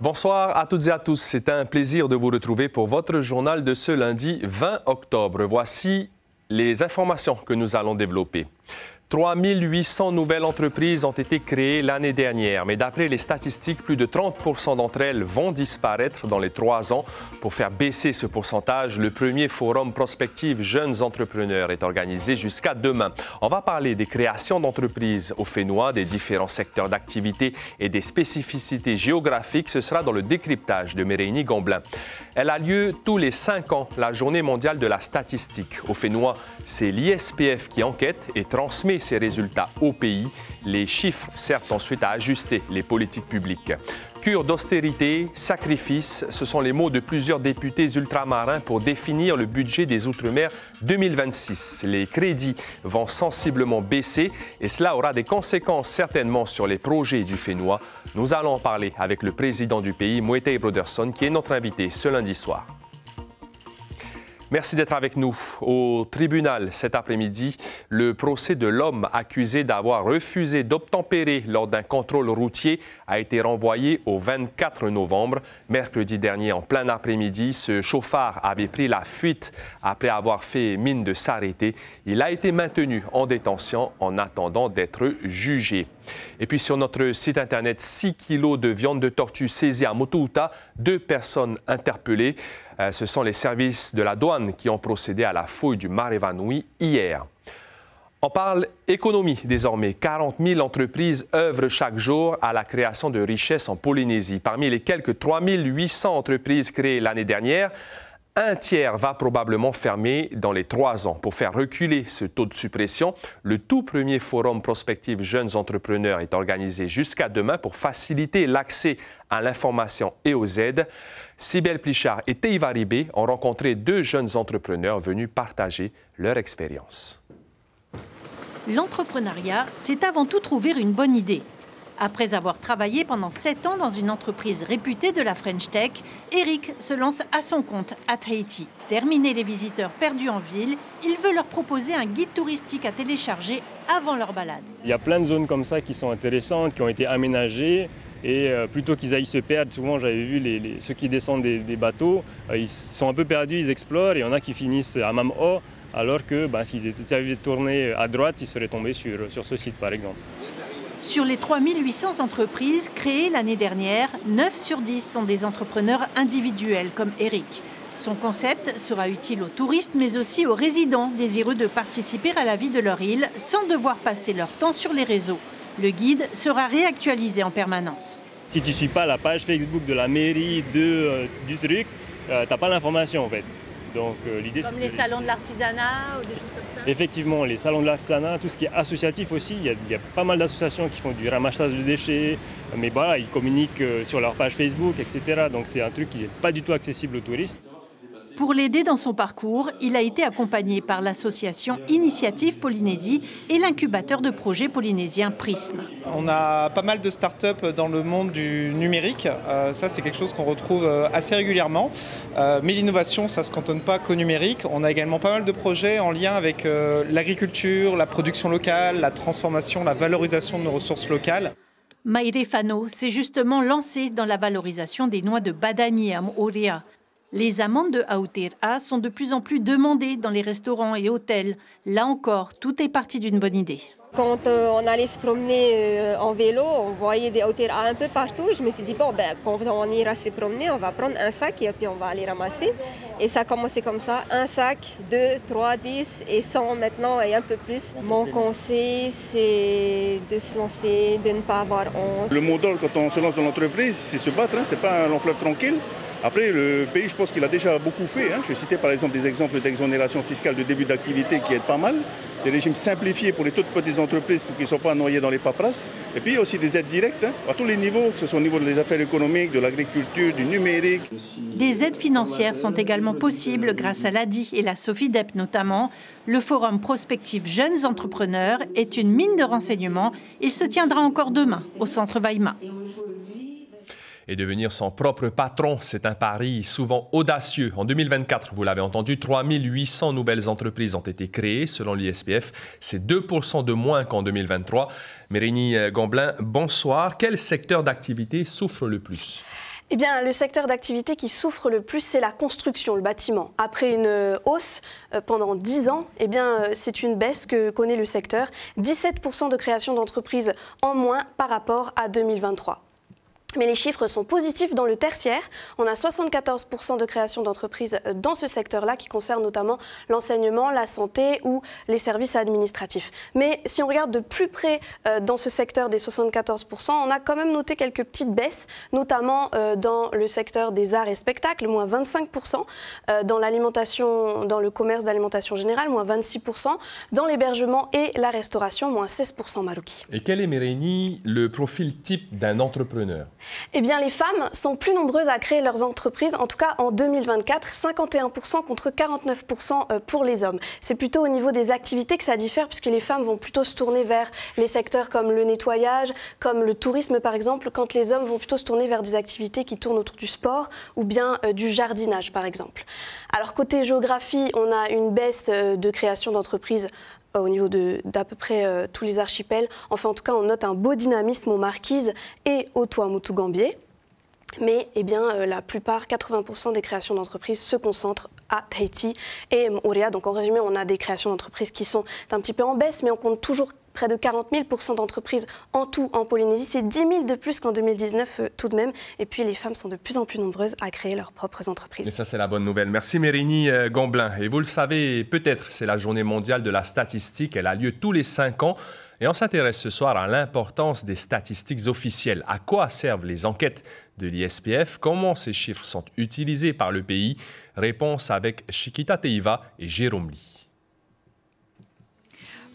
Bonsoir à toutes et à tous. C'est un plaisir de vous retrouver pour votre journal de ce lundi 20 octobre. Voici les informations que nous allons développer. 3800 nouvelles entreprises ont été créées l'année dernière, mais d'après les statistiques, plus de 30% d'entre elles vont disparaître dans les 3 ans. Pour faire baisser ce pourcentage, le premier forum prospectif Jeunes Entrepreneurs est organisé jusqu'à demain. On va parler des créations d'entreprises au Fénois, des différents secteurs d'activité et des spécificités géographiques. Ce sera dans le décryptage de Mérénie Gomblin. Elle a lieu tous les 5 ans, la Journée mondiale de la statistique. Au Fénois, c'est l'ISPF qui enquête et transmet ses résultats au pays. Les chiffres servent ensuite à ajuster les politiques publiques. Cure d'austérité, sacrifice, ce sont les mots de plusieurs députés ultramarins pour définir le budget des Outre-mer 2026. Les crédits vont sensiblement baisser et cela aura des conséquences certainement sur les projets du Fénois. Nous allons en parler avec le président du pays, Moetei Broderson, qui est notre invité ce lundi soir. Merci d'être avec nous. Au tribunal cet après-midi, le procès de l'homme accusé d'avoir refusé d'obtempérer lors d'un contrôle routier a été renvoyé au 24 novembre. Mercredi dernier, en plein après-midi, ce chauffard avait pris la fuite après avoir fait mine de s'arrêter. Il a été maintenu en détention en attendant d'être jugé. Et puis sur notre site Internet, 6 kilos de viande de tortue saisie à Motouta, 2 personnes interpellées. Ce sont les services de la douane qui ont procédé à la fouille du mar évanoui hier. On parle économie désormais. 40 000 entreprises œuvrent chaque jour à la création de richesses en Polynésie. Parmi les quelques 3 800 entreprises créées l'année dernière, un tiers va probablement fermer dans les 3 ans. Pour faire reculer ce taux de suppression, le tout premier forum prospectif Jeunes Entrepreneurs est organisé jusqu'à demain pour faciliter l'accès à l'information et aux aides. Sibel Plichard et Teiva Ribé ont rencontré 2 jeunes entrepreneurs venus partager leur expérience. L'entrepreneuriat, c'est avant tout trouver une bonne idée. Après avoir travaillé pendant 7 ans dans une entreprise réputée de la French Tech, Eric se lance à son compte à Tahiti. Terminé les visiteurs perdus en ville, il veut leur proposer un guide touristique à télécharger avant leur balade. Il y a plein de zones comme ça qui sont intéressantes, qui ont été aménagées. Et plutôt qu'ils aillent se perdre, souvent j'avais vu ceux qui descendent des bateaux, ils sont un peu perdus, ils explorent, et il y en a qui finissent à Mam'o, alors que s'ils avaient tourné à droite, ils seraient tombés sur ce site par exemple. Sur les 3800 entreprises créées l'année dernière, 9 sur 10 sont des entrepreneurs individuels comme Eric. Son concept sera utile aux touristes mais aussi aux résidents désireux de participer à la vie de leur île sans devoir passer leur temps sur les réseaux. Le guide sera réactualisé en permanence. Si tu ne suis pas la page Facebook de la mairie du truc, tu n'as pas l'information en fait. Donc, l'idée, comme les salons de l'artisanat ou des choses comme ça. Effectivement, les salons de l'artisanat, tout ce qui est associatif aussi. Il y a pas mal d'associations qui font du ramassage de déchets. Mais voilà, ils communiquent sur leur page Facebook, etc. Donc c'est un truc qui n'est pas du tout accessible aux touristes. Pour l'aider dans son parcours, il a été accompagné par l'association Initiative Polynésie et l'incubateur de projets polynésien Prisme. On a pas mal de start-up dans le monde du numérique. Ça, c'est quelque chose qu'on retrouve assez régulièrement. Mais l'innovation, ça ne se cantonne pas qu'au numérique. On a également pas mal de projets en lien avec l'agriculture, la production locale, la transformation, la valorisation de nos ressources locales. Maïre Fano s'est justement lancé dans la valorisation des noix de Badami à Moorea. Les amandes de Aotearoa sont de plus en plus demandées dans les restaurants et hôtels. Là encore, tout est parti d'une bonne idée. Quand on allait se promener en vélo, on voyait des Aotearoa un peu partout. Je me suis dit, bon, quand on ira se promener, on va prendre un sac et puis on va aller ramasser. Et ça a commencé comme ça, un sac, 2, 3, 10 et 100 maintenant et un peu plus. Mon conseil, c'est de se lancer, de ne pas avoir honte. Le mot d'ordre quand on se lance dans l'entreprise, c'est se battre, c'est pas un long fleuve tranquille. Après, le pays, je pense qu'il a déjà beaucoup fait. Je citais par exemple des exemples d'exonération fiscale de début d'activité qui aident pas mal. Des régimes simplifiés pour les toutes petites entreprises pour qu'ils ne soient pas noyés dans les paperasses. Et puis il y a aussi des aides directes à tous les niveaux, que ce soit au niveau des affaires économiques, de l'agriculture, du numérique. Des aides financières sont également possibles grâce à l'ADI et la SOFIDEP notamment. Le forum prospectif Jeunes Entrepreneurs est une mine de renseignements. Il se tiendra encore demain au centre Vaima. Et devenir son propre patron, c'est un pari souvent audacieux. En 2024, vous l'avez entendu, 3 800 nouvelles entreprises ont été créées selon l'ISPF. C'est 2% de moins qu'en 2023. Mérénie Gomblin, bonsoir. Quel secteur d'activité souffre le plus? Eh bien, le secteur d'activité qui souffre le plus, c'est la construction, le bâtiment. Après une hausse pendant 10 ans, eh bien, c'est une baisse que connaît le secteur. 17% de création d'entreprises en moins par rapport à 2023. Mais les chiffres sont positifs dans le tertiaire. On a 74% de création d'entreprises dans ce secteur-là qui concerne notamment l'enseignement, la santé ou les services administratifs. Mais si on regarde de plus près dans ce secteur des 74%, on a quand même noté quelques petites baisses, notamment dans le secteur des arts et spectacles, moins 25%, dans l'alimentation, dans le commerce d'alimentation générale, moins 26%, dans l'hébergement et la restauration, moins 16% Marouki. Et quel est, Mérénie, le profil type d'un entrepreneur ? Eh bien, les femmes sont plus nombreuses à créer leurs entreprises, en tout cas en 2024, 51% contre 49% pour les hommes. C'est plutôt au niveau des activités que ça diffère, puisque les femmes vont plutôt se tourner vers les secteurs comme le nettoyage, comme le tourisme par exemple, quand les hommes vont plutôt se tourner vers des activités qui tournent autour du sport ou bien du jardinage par exemple. Alors côté géographie, on a une baisse de création d'entreprises au niveau d'à peu près tous les archipels. Enfin, en tout cas, on note un beau dynamisme aux Marquises et au Tuamotu-Gambier. Mais eh bien, la plupart, 80% des créations d'entreprises se concentrent à Tahiti et Moorea. Donc en résumé, on a des créations d'entreprises qui sont un petit peu en baisse, mais on compte toujours près de 40 000% d'entreprises en tout en Polynésie. C'est 10 000 de plus qu'en 2019 tout de même. Et puis les femmes sont de plus en plus nombreuses à créer leurs propres entreprises. Et ça, c'est la bonne nouvelle. Merci Mérénie Gomblin. Et vous le savez peut-être, c'est la journée mondiale de la statistique. Elle a lieu tous les 5 ans. Et on s'intéresse ce soir à l'importance des statistiques officielles. À quoi servent les enquêtes de l'ISPF? Comment ces chiffres sont utilisés par le pays? Réponse avec Chiquita Teiva et Jérôme Lee.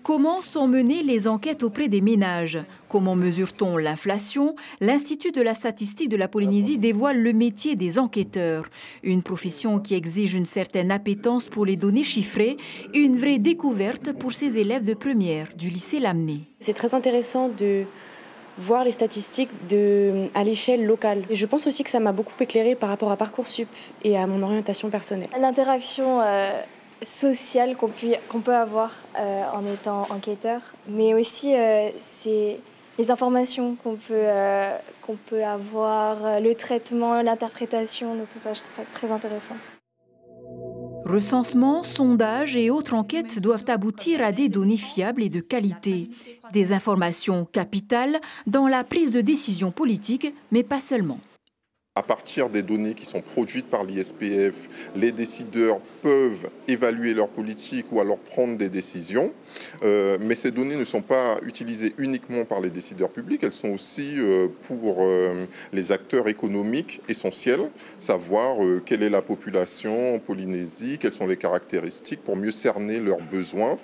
Comment sont menées les enquêtes auprès des ménages? Comment mesure-t-on l'inflation? L'Institut de la statistique de la Polynésie dévoile le métier des enquêteurs. Une profession qui exige une certaine appétence pour les données chiffrées, une vraie découverte pour ces élèves de première du lycée Lamné. C'est très intéressant de voir les statistiques à l'échelle locale. Et je pense aussi que ça m'a beaucoup éclairé par rapport à Parcoursup et à mon orientation personnelle. L'interaction sociale qu'on peut avoir en étant enquêteur, mais aussi c'est les informations qu'on peut avoir, le traitement, l'interprétation de tout ça. Je trouve ça très intéressant. Recensement, sondage et autres enquêtes doivent aboutir à des données fiables et de qualité. Des informations capitales dans la prise de décision politique, mais pas seulement. À partir des données qui sont produites par l'ISPF, les décideurs peuvent évaluer leur politique ou alors prendre des décisions. Mais ces données ne sont pas utilisées uniquement par les décideurs publics, elles sont aussi pour les acteurs économiques essentiels, savoir quelle est la population en Polynésie, quelles sont les caractéristiques pour mieux cerner leurs besoins.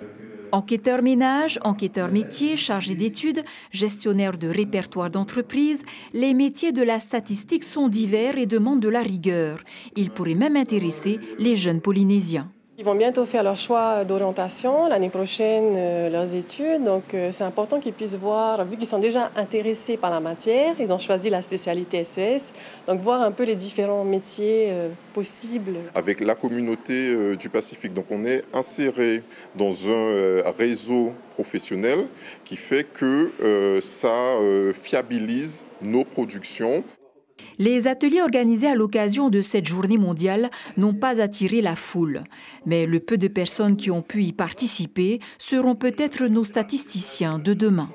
Enquêteurs ménage, enquêteurs métiers, chargés d'études, gestionnaires de répertoire d'entreprise, les métiers de la statistique sont divers et demandent de la rigueur. Ils pourraient même intéresser les jeunes Polynésiens. Ils vont bientôt faire leur choix d'orientation, l'année prochaine leurs études, donc c'est important qu'ils puissent voir, vu qu'ils sont déjà intéressés par la matière, ils ont choisi la spécialité SES, donc voir un peu les différents métiers possibles. Avec la communauté du Pacifique, donc on est inséré dans un réseau professionnel qui fait que ça fiabilise nos productions. Les ateliers organisés à l'occasion de cette journée mondiale n'ont pas attiré la foule. Mais le peu de personnes qui ont pu y participer seront peut-être nos statisticiens de demain.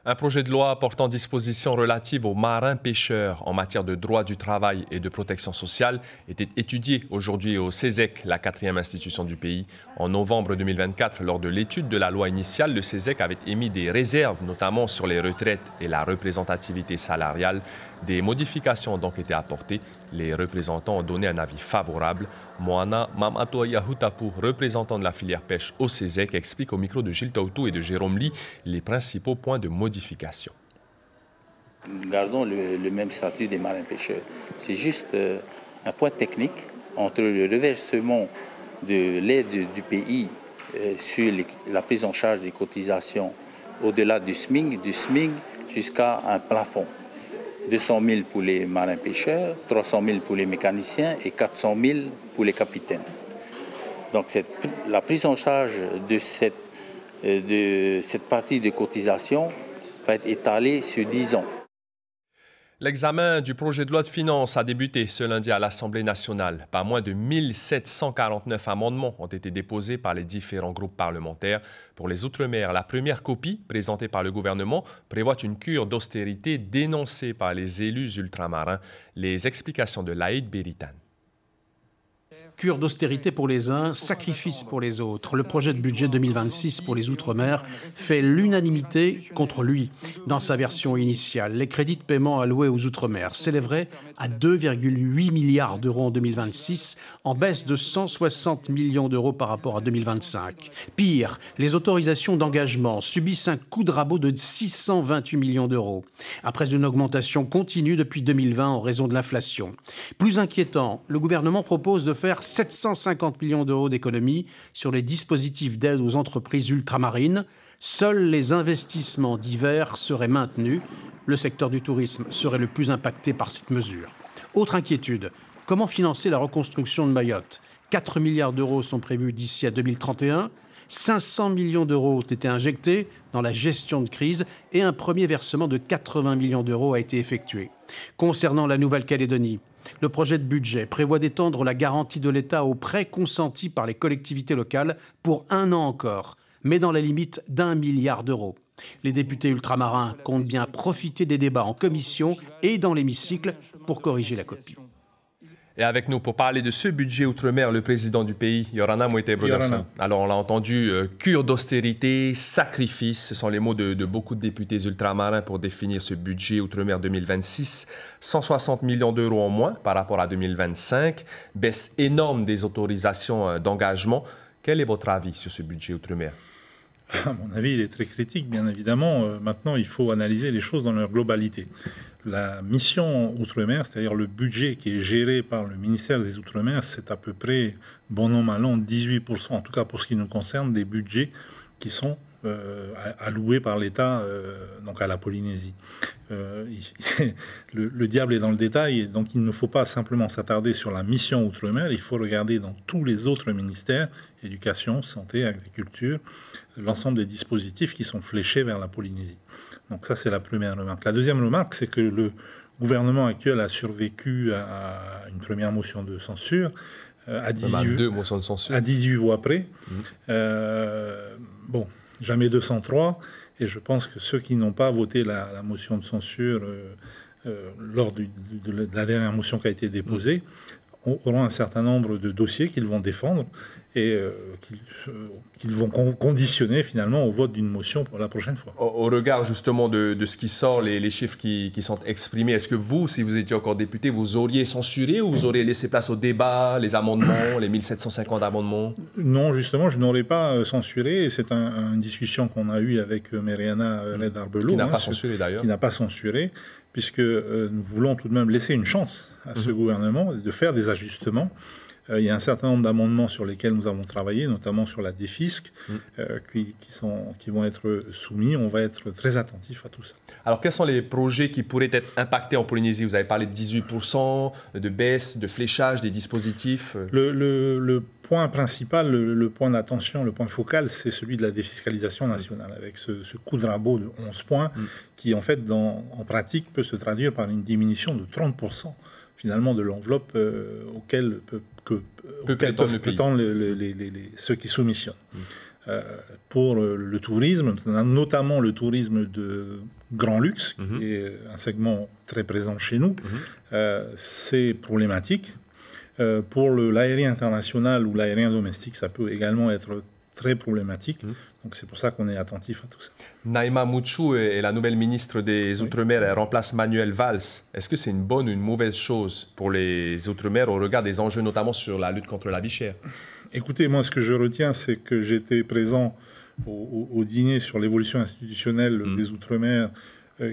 Un projet de loi portant dispositions relatives aux marins-pêcheurs en matière de droit du travail et de protection sociale était étudié aujourd'hui au CESEC, la 4e institution du pays. En novembre 2024, lors de l'étude de la loi initiale, le CESEC avait émis des réserves, notamment sur les retraites et la représentativité salariale. Des modifications ont donc été apportées. Les représentants ont donné un avis favorable. Moana Mamatoa Yahutapu, représentant de la filière pêche au CESEC, explique au micro de Gilles Tautou et de Jérôme Lee les principaux points de modification. Nous gardons le même statut des marins-pêcheurs. C'est juste un point technique entre le reversement de l'aide du pays sur la prise en charge des cotisations au-delà du SMIC jusqu'à un plafond. 200 000 pour les marins-pêcheurs, 300 000 pour les mécaniciens et 400 000 pour les capitaines. Donc la prise en charge de cette partie de cotisation va être étalée sur 10 ans. L'examen du projet de loi de finances a débuté ce lundi à l'Assemblée nationale. Pas moins de 1749 amendements ont été déposés par les différents groupes parlementaires. Pour les Outre-mer, la première copie, présentée par le gouvernement, prévoit une cure d'austérité dénoncée par les élus ultramarins. Les explications de Laïd Beritan. Cure d'austérité pour les uns, sacrifice pour les autres. Le projet de budget 2026 pour les Outre-mer fait l'unanimité contre lui. Dans sa version initiale, les crédits de paiement alloués aux Outre-mer s'élèveraient à 2,8 milliards d'euros en 2026, en baisse de 160 millions d'euros par rapport à 2025. Pire, les autorisations d'engagement subissent un coup de rabot de 628 millions d'euros, après une augmentation continue depuis 2020 en raison de l'inflation. Plus inquiétant, le gouvernement propose de faire 750 millions d'euros d'économies sur les dispositifs d'aide aux entreprises ultramarines. Seuls les investissements divers seraient maintenus. Le secteur du tourisme serait le plus impacté par cette mesure. Autre inquiétude, comment financer la reconstruction de Mayotte ? 4 milliards d'euros sont prévus d'ici à 2031. 500 millions d'euros ont été injectés dans la gestion de crise et un premier versement de 80 millions d'euros a été effectué. Concernant la Nouvelle-Calédonie, le projet de budget prévoit d'étendre la garantie de l'État aux prêts consentis par les collectivités locales pour 1 an encore, mais dans la limite d'1 milliard d'euros. Les députés ultramarins comptent bien profiter des débats en commission et dans l'hémicycle pour corriger la copie. Et avec nous pour parler de ce budget outre-mer, le président du pays, Yorana Moïté-Brodersen. Alors, on l'a entendu, cure d'austérité, sacrifice, ce sont les mots de beaucoup de députés ultramarins pour définir ce budget outre-mer 2026. 160 millions d'euros en moins par rapport à 2025, baisse énorme des autorisations d'engagement. Quel est votre avis sur ce budget outre-mer ? À mon avis, il est très critique, bien évidemment. Maintenant, il faut analyser les choses dans leur globalité. La mission Outre-mer, c'est-à-dire le budget qui est géré par le ministère des Outre-mer, c'est à peu près, bon an, mal an, 18%, en tout cas pour ce qui nous concerne, des budgets qui sont alloués par l'État donc à la Polynésie. Le diable est dans le détail, donc il ne faut pas simplement s'attarder sur la mission Outre-mer, il faut regarder dans tous les autres ministères, éducation, santé, agriculture, l'ensemble des dispositifs qui sont fléchés vers la Polynésie. Donc ça, c'est la première remarque. La deuxième remarque, c'est que le gouvernement actuel a survécu à une première motion de censure, à 18 voix près. Bon, jamais 203. Et je pense que ceux qui n'ont pas voté la motion de censure lors de la dernière motion qui a été déposée auront un certain nombre de dossiers qu'ils vont défendre et qu'ils vont conditionner finalement au vote d'une motion pour la prochaine fois. Au regard justement de ce qui sort, les chiffres qui sont exprimés, est-ce que vous, si vous étiez encore député, vous auriez censuré ou vous auriez laissé place au débat, les amendements, les 1750 amendements? Non, justement, je n'aurais pas censuré. Et c'est une discussion qu'on a eue avec Mariana Red-Arbelot. Qui n'a pas censuré d'ailleurs. Qui n'a pas censuré, puisque nous voulons tout de même laisser une chance à ce gouvernement de faire des ajustements. Il y a un certain nombre d'amendements sur lesquels nous avons travaillé, notamment sur la défisque, qui vont être soumis. On va être très attentifs à tout ça. Alors, quels sont les projets qui pourraient être impactés en Polynésie? Vous avez parlé de 18%, de baisse, de fléchage des dispositifs. Le point principal, le point d'attention, le point focal, c'est celui de la défiscalisation nationale, avec ce coup de rabot de 11 points, qui en fait, en pratique, peut se traduire par une diminution de 30%. Finalement, de l'enveloppe auquel peuvent prétendre ceux qui soumissionnent. Pour le tourisme, notamment le tourisme de grand luxe, qui est un segment très présent chez nous, c'est problématique. Pour l'aérien international ou l'aérien domestique, ça peut également être très problématique. Donc c'est pour ça qu'on est attentif à tout ça. Naïma Mouchou est la nouvelle ministre des Outre-mer. Elle remplace Manuel Valls. Est-ce que c'est une bonne ou une mauvaise chose pour les Outre-mer au regard des enjeux, notamment sur la lutte contre la vie chère? Écoutez, moi ce que je retiens, c'est que j'étais présent au dîner sur l'évolution institutionnelle des Outre-mer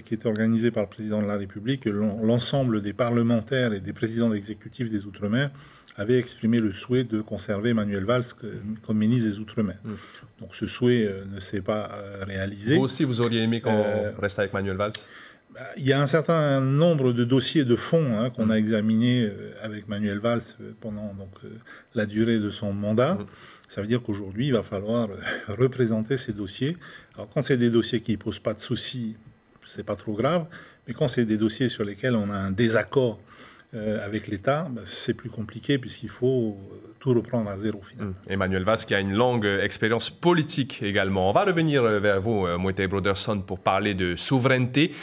qui était organisé par le président de la République. L'ensemble des parlementaires et des présidents d'exécutif des Outre-mer avait exprimé le souhait de conserver Manuel Valls comme ministre des Outre-mer. Donc ce souhait ne s'est pas réalisé. Vous aussi, vous auriez aimé qu'on reste avec Manuel Valls? Il y a un certain nombre de dossiers de fond qu'on a examinés avec Manuel Valls pendant la durée de son mandat. Ça veut dire qu'aujourd'hui, il va falloir représenter ces dossiers. Alors quand c'est des dossiers qui ne posent pas de soucis, c'est pas trop grave. Mais quand c'est des dossiers sur lesquels on a un désaccord avec l'État, c'est plus compliqué puisqu'il faut tout reprendre à zéro finalement. Emmanuel Vaz qui a une longue expérience politique également. On va revenir vers vous, Moetai Broderson, pour parler de souveraineté.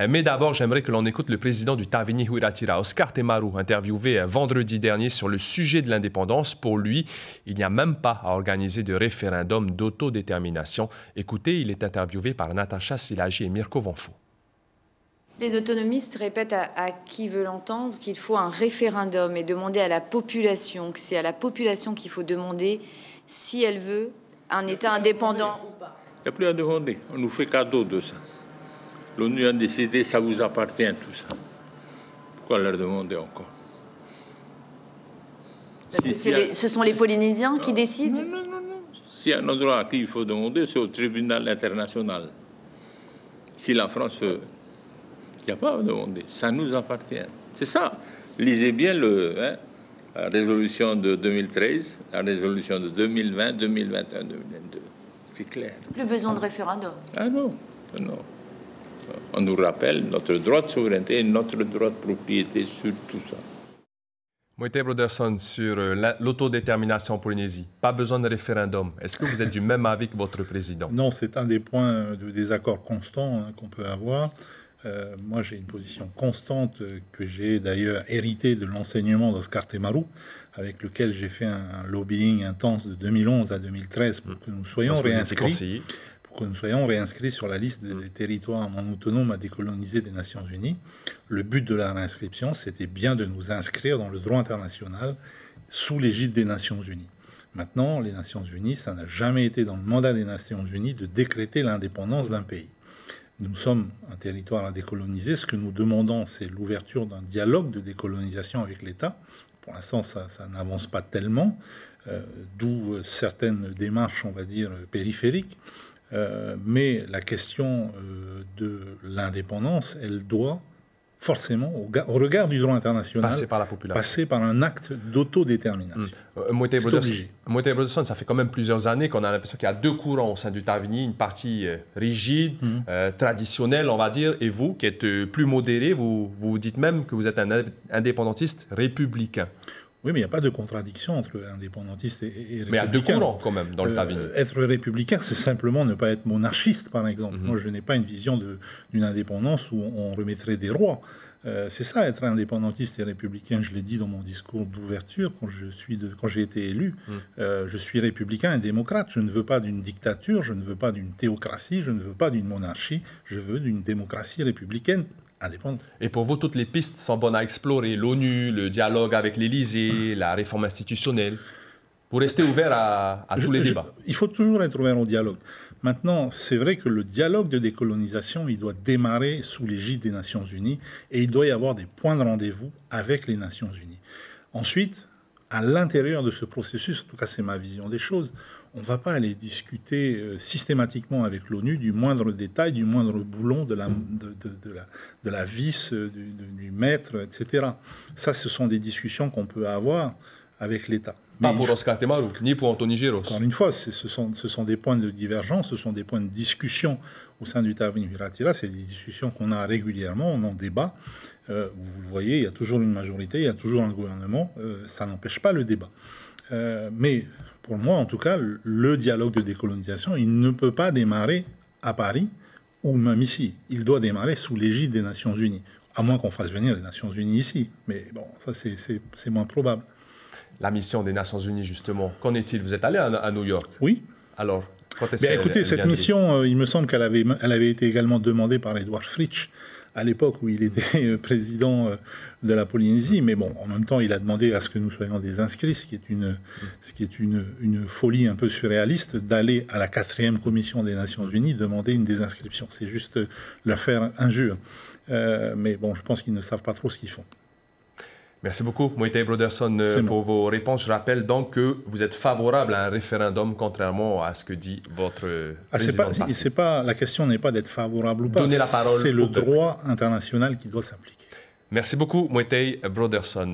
Mais d'abord, j'aimerais que l'on écoute le président du Tavini Huiratira, Oscar Temaru, interviewé vendredi dernier sur le sujet de l'indépendance. Pour lui, il n'y a même pas à organiser de référendum d'autodétermination. Écoutez, il est interviewé par Natacha Silagi et Mirko Vanfo. Les autonomistes répètent à qui veut l'entendre qu'il faut un référendum et demander à la population, que c'est à la population qu'il faut demander si elle veut un État indépendant ou pas. Il n'y a plus à demander, on nous fait cadeau de ça. L'ONU a décidé, ça vous appartient tout ça. Pourquoi leur demander encore? Ce sont les Polynésiens qui décident? Non. S'il y a un endroit à qui il faut demander, c'est au tribunal international. Si la France veut, il n'y a pas à demander, ça nous appartient. C'est ça. Lisez bien la résolution de 2013, la résolution de 2020, 2021, 2022. C'est clair. Plus besoin de référendum. Ah non. On nous rappelle notre droit de souveraineté et notre droit de propriété sur tout ça. Moetai Broderson, sur l'autodétermination en Polynésie, pas besoin de référendum. Est-ce que vous êtes du même avis que votre président? Non, c'est un des points de désaccord constant qu'on peut avoir. Moi, j'ai une position constante que j'ai d'ailleurs héritée de l'enseignement d'Oscar Temaru, avec lequel j'ai fait un lobbying intense de 2011 à 2013 pour que nous soyons réinscrits sur la liste des territoires non autonomes à décoloniser des Nations Unies. Le but de la réinscription, c'était bien de nous inscrire dans le droit international sous l'égide des Nations Unies. Maintenant, les Nations Unies, ça n'a jamais été dans le mandat des Nations Unies de décréter l'indépendance d'un pays. Nous sommes un territoire à décoloniser. Ce que nous demandons, c'est l'ouverture d'un dialogue de décolonisation avec l'État. Pour l'instant, ça n'avance pas tellement, d'où certaines démarches, on va dire, périphériques. Mais la question de l'indépendance, elle doit forcément, au regard du droit international, passer par la population, passer par un acte d'autodétermination. Moetai Broderson, ça fait quand même plusieurs années qu'on a l'impression qu'il y a deux courants au sein du Tavini, une partie rigide, traditionnelle, on va dire, et vous, qui êtes plus modéré, vous dites même que vous êtes un indépendantiste républicain. Oui, mais il n'y a pas de contradiction entre indépendantiste et républicain. Mais il y a deux courants quand même dans le Tavini. Être républicain, c'est simplement ne pas être monarchiste, par exemple. Moi, je n'ai pas une vision d'une indépendance où on remettrait des rois. C'est ça, être indépendantiste et républicain. Je l'ai dit dans mon discours d'ouverture quand j'ai été élu. Je suis républicain et démocrate. Je ne veux pas d'une dictature, je ne veux pas d'une théocratie, je ne veux pas d'une monarchie. Je veux d'une démocratie républicaine. Et pour vous, toutes les pistes sont bonnes à explorer. L'ONU, le dialogue avec l'Élysée, la réforme institutionnelle. Vous restez ouvert à tous les débats. Il faut toujours être ouvert au dialogue. Maintenant, c'est vrai que le dialogue de décolonisation, il doit démarrer sous l'égide des Nations Unies et il doit y avoir des points de rendez-vous avec les Nations Unies. Ensuite, à l'intérieur de ce processus, en tout cas c'est ma vision des choses, on ne va pas aller discuter systématiquement avec l'ONU du moindre détail, du moindre boulon de la vis, du maître, etc. Ça, ce sont des discussions qu'on peut avoir avec l'État. Pas pour Oscar Temaru, ni pour Anthony Giros. Encore une fois, ce sont des points de divergence, ce sont des points de discussion au sein du Tavini Huiratira. C'est des discussions qu'on a régulièrement, on en débat. Vous le voyez, il y a toujours une majorité, il y a toujours un gouvernement. Ça n'empêche pas le débat. Mais pour moi, en tout cas, le dialogue de décolonisation, il ne peut pas démarrer à Paris ou même ici. Il doit démarrer sous l'égide des Nations Unies. À moins qu'on fasse venir les Nations Unies ici. Mais bon, ça, c'est moins probable. La mission des Nations Unies, justement, qu'en est-il? Vous êtes allé à New York? Oui. Alors, quand est-ce qu'elle écoutez, cette mission, il me semble qu'elle avait été également demandée par Edward Fritsch à l'époque où il était président de la Polynésie. Mais bon, en même temps, il a demandé à ce que nous soyons des inscrits, ce qui est une folie un peu surréaliste d'aller à la 4e commission des Nations Unies demander une désinscription. C'est juste leur faire injure. Mais bon, je pense qu'ils ne savent pas trop ce qu'ils font. Merci beaucoup, Moetai Broderson, pour vos réponses. Je rappelle donc que vous êtes favorable à un référendum, contrairement à ce que dit votre président. La question n'est pas d'être favorable ou pas. Donnez la parole. C'est le droit international qui doit s'appliquer. Merci beaucoup, Moetai Broderson.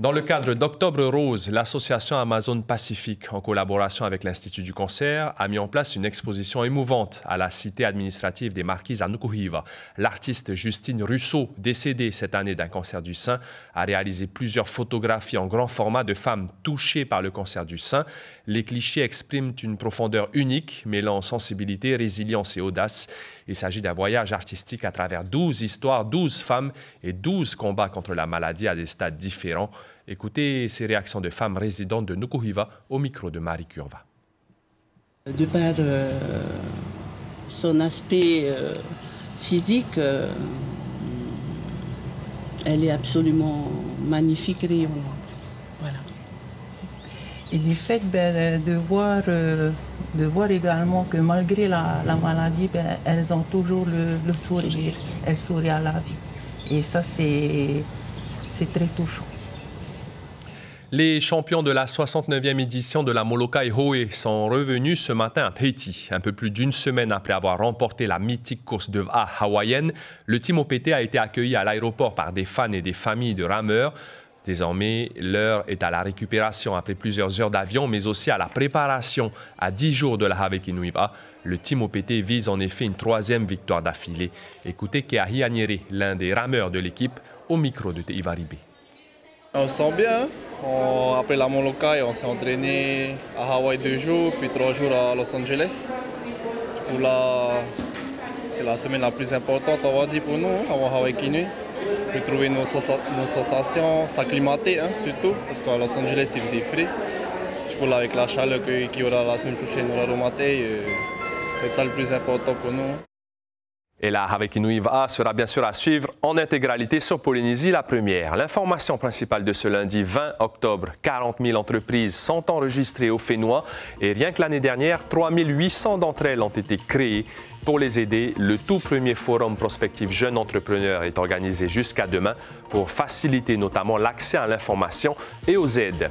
Dans le cadre d'Octobre Rose, l'association Amazon Pacifique, en collaboration avec l'Institut du Cancer, a mis en place une exposition émouvante à la cité administrative des Marquises à Nukuhiva. L'artiste Justine Russo, décédée cette année d'un cancer du sein, a réalisé plusieurs photographies en grand format de femmes touchées par le cancer du sein. Les clichés expriment une profondeur unique, mêlant sensibilité, résilience et audace. Il s'agit d'un voyage artistique à travers 12 histoires, 12 femmes et 12 combats contre la maladie à des stades différents. Écoutez ces réactions de femmes résidentes de Nukuhiva au micro de Marie Curva. De par son aspect physique, elle est absolument magnifique, rayonnante. Voilà. Et du fait de voir également que malgré la maladie, elles ont toujours le sourire, elles sourient à la vie. Et ça, c'est très touchant. Les champions de la 69e édition de la Molokai Hoe sont revenus ce matin à Tahiti. Un peu plus d'une semaine après avoir remporté la mythique course de A hawaïenne, le Team OPT a été accueilli à l'aéroport par des fans et des familles de rameurs. Désormais, l'heure est à la récupération après plusieurs heures d'avion, mais aussi à la préparation à 10 jours de la Hawaii-Kinuiva. Le Team OPT vise en effet une 3e victoire d'affilée. Écoutez Keahi Aniere, l'un des rameurs de l'équipe, au micro de Teiva Ribé. On se sent bien. Après la Molokai, on s'est entraîné à Hawaï 2 jours, puis 3 jours à Los Angeles. Du coup là, c'est la semaine la plus importante, on va dire, pour nous, avant Hawaii Kinui. Puis trouver nos sensations, s'acclimater surtout, parce qu'à Los Angeles il faisait frais. Du coup là, avec la chaleur qu'il y aura la semaine prochaine au Raromatei, c'est ça le plus important pour nous. Et la Hawaii-Kinuiva sera bien sûr à suivre en intégralité sur Polynésie la première. L'information principale de ce lundi 20 octobre, 40 000 entreprises sont enregistrées au Fénois et rien que l'année dernière, 3 800 d'entre elles ont été créées. Pour les aider, le tout premier forum prospectif Jeunes Entrepreneurs est organisé jusqu'à demain pour faciliter notamment l'accès à l'information et aux aides.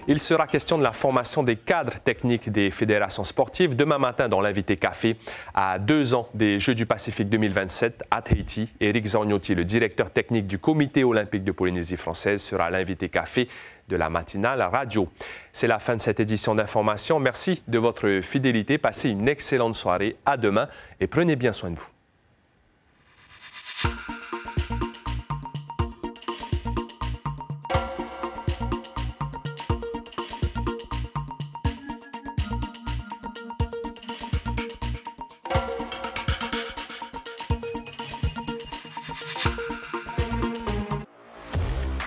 Il sera question de la formation des cadres techniques des fédérations sportives demain matin dans l'invité café. À 2 ans des Jeux du Pacifique 2027 à Tahiti, Éric Zorgnotti, le directeur technique du Comité olympique de Polynésie française, sera l'invité café de la matinale radio. C'est la fin de cette édition d'Information. Merci de votre fidélité. Passez une excellente soirée. À demain et prenez bien soin de vous.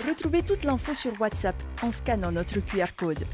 Retrouvez toute l'info sur WhatsApp en scannant notre QR code.